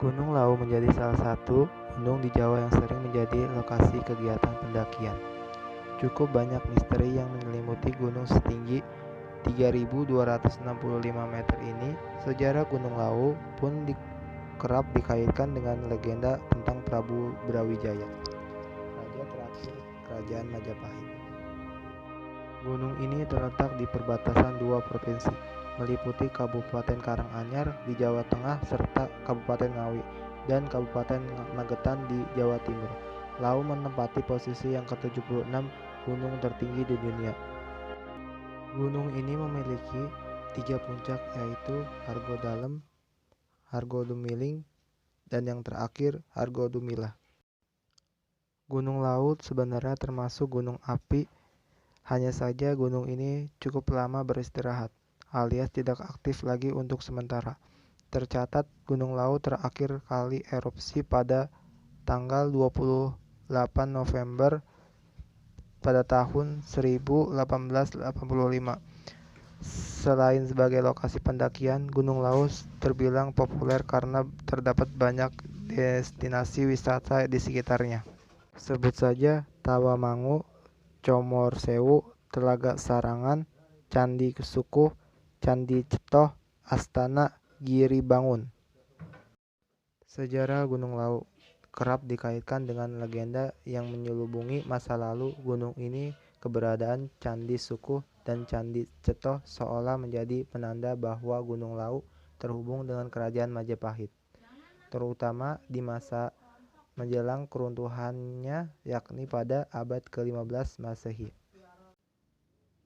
Gunung Lau menjadi salah satu gunung di Jawa yang sering menjadi lokasi kegiatan pendakian. Cukup banyak misteri yang menyelimuti gunung setinggi 3.265 meter ini. Sejarah Gunung Lau pun kerap dikaitkan dengan legenda tentang Prabu Brawijaya, raja terakhir Kerajaan Majapahit. Gunung ini terletak di perbatasan dua provinsi, meliputi Kabupaten Karanganyar di Jawa Tengah serta Kabupaten Ngawi dan Kabupaten Magetan di Jawa Timur. Lau menempati posisi yang ke-76 gunung tertinggi di dunia. Gunung ini memiliki 3 puncak, yaitu Hargodalem, Hargodumiling, dan yang terakhir Hargodumilah. Gunung Lau sebenarnya termasuk gunung api. Hanya saja gunung ini cukup lama beristirahat, alias tidak aktif lagi untuk sementara. Tercatat Gunung Lau terakhir kali erupsi pada tanggal 28 November pada tahun 1885. Selain sebagai lokasi pendakian, Gunung Lau terbilang populer karena terdapat banyak destinasi wisata di sekitarnya. Sebut saja Tawamangu, Comorsewu, Telaga Sarangan, Candi Sukuh, Candi Cetoh, Astana Giribangun. Sejarah Gunung Lau kerap dikaitkan dengan legenda yang menyelubungi masa lalu. Gunung ini, keberadaan Candi Sukuh dan Candi Cetoh seolah menjadi penanda bahwa Gunung Lau terhubung dengan Kerajaan Majapahit, terutama di masa menjelang keruntuhannya, yakni pada abad ke-15 Masehi.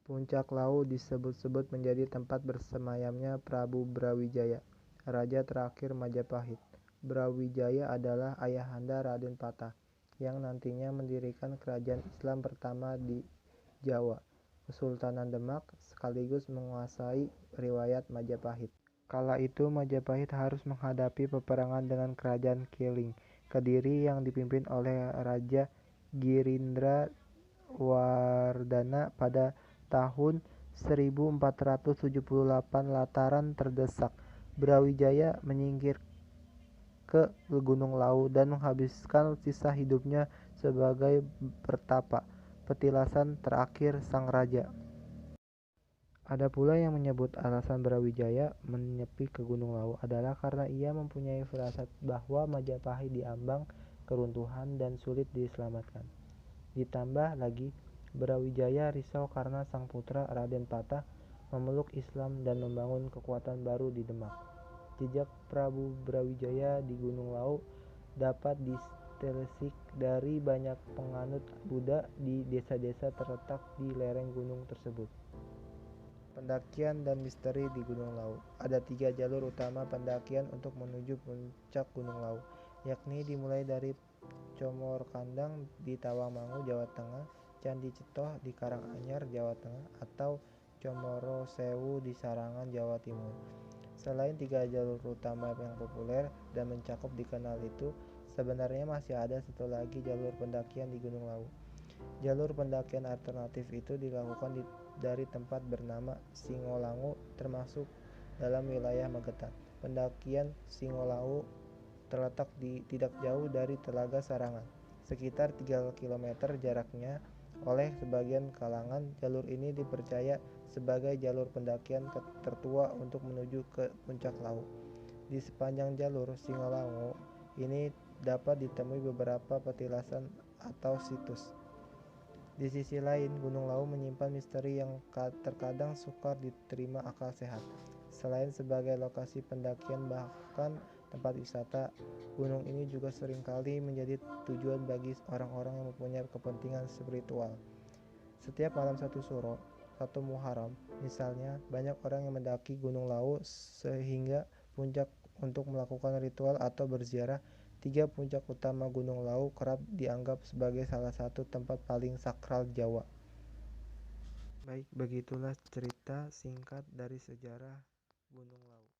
Puncak Lau disebut-sebut menjadi tempat bersemayamnya Prabu Brawijaya, raja terakhir Majapahit. Brawijaya adalah ayahanda Raden Patah, yang nantinya mendirikan kerajaan Islam pertama di Jawa, Kesultanan Demak, sekaligus menguasai riwayat Majapahit. Kala itu Majapahit harus menghadapi peperangan dengan kerajaan Keling, Kediri, yang dipimpin oleh Raja Girindra Wardana pada tahun 1478. Lantaran terdesak, Brawijaya menyingkir ke Gunung Lau dan menghabiskan sisa hidupnya sebagai pertapa, petilasan terakhir sang raja. Ada pula yang menyebut alasan Brawijaya menyepi ke Gunung Lau adalah karena ia mempunyai firasat bahwa Majapahit diambang keruntuhan dan sulit diselamatkan. Ditambah lagi, Brawijaya risau karena sang putra Raden Patah memeluk Islam dan membangun kekuatan baru di Demak. Jejak Prabu Brawijaya di Gunung Lau dapat ditelisik dari banyak penganut Buddha di desa-desa terletak di lereng gunung tersebut. Pendakian dan misteri di Gunung Lau. Ada 3 jalur utama pendakian untuk menuju puncak Gunung Lau, yakni dimulai dari Comorkandang di Tawamangu, Jawa Tengah, Candi Cetoh di Karanganyar, Jawa Tengah, atau Comorosewu di Sarangan, Jawa Timur. Selain 3 jalur utama yang populer dan mencakup dikenal itu, sebenarnya masih ada satu lagi jalur pendakian di Gunung Lau. Jalur pendakian alternatif itu dilakukan dari tempat bernama Singolangu, termasuk dalam wilayah Magetan. Pendakian Singolangu terletak tidak jauh dari Telaga Sarangan, sekitar 3 km jaraknya. Oleh sebagian kalangan, jalur ini dipercaya sebagai jalur pendakian tertua untuk menuju ke puncak Lau. Di sepanjang jalur Singolangu ini dapat ditemui beberapa petilasan atau situs. Di sisi lain, Gunung Lau menyimpan misteri yang terkadang sukar diterima akal sehat. Selain sebagai lokasi pendakian bahkan tempat wisata, gunung ini juga seringkali menjadi tujuan bagi orang-orang yang mempunyai kepentingan spiritual. Setiap malam 1 Suro, 1 Muharram, misalnya, banyak orang yang mendaki Gunung Lau sehingga puncak untuk melakukan ritual atau berziarah. 3 puncak utama Gunung Lau kerap dianggap sebagai salah satu tempat paling sakral Jawa. Baik, begitulah cerita singkat dari sejarah Gunung Lau.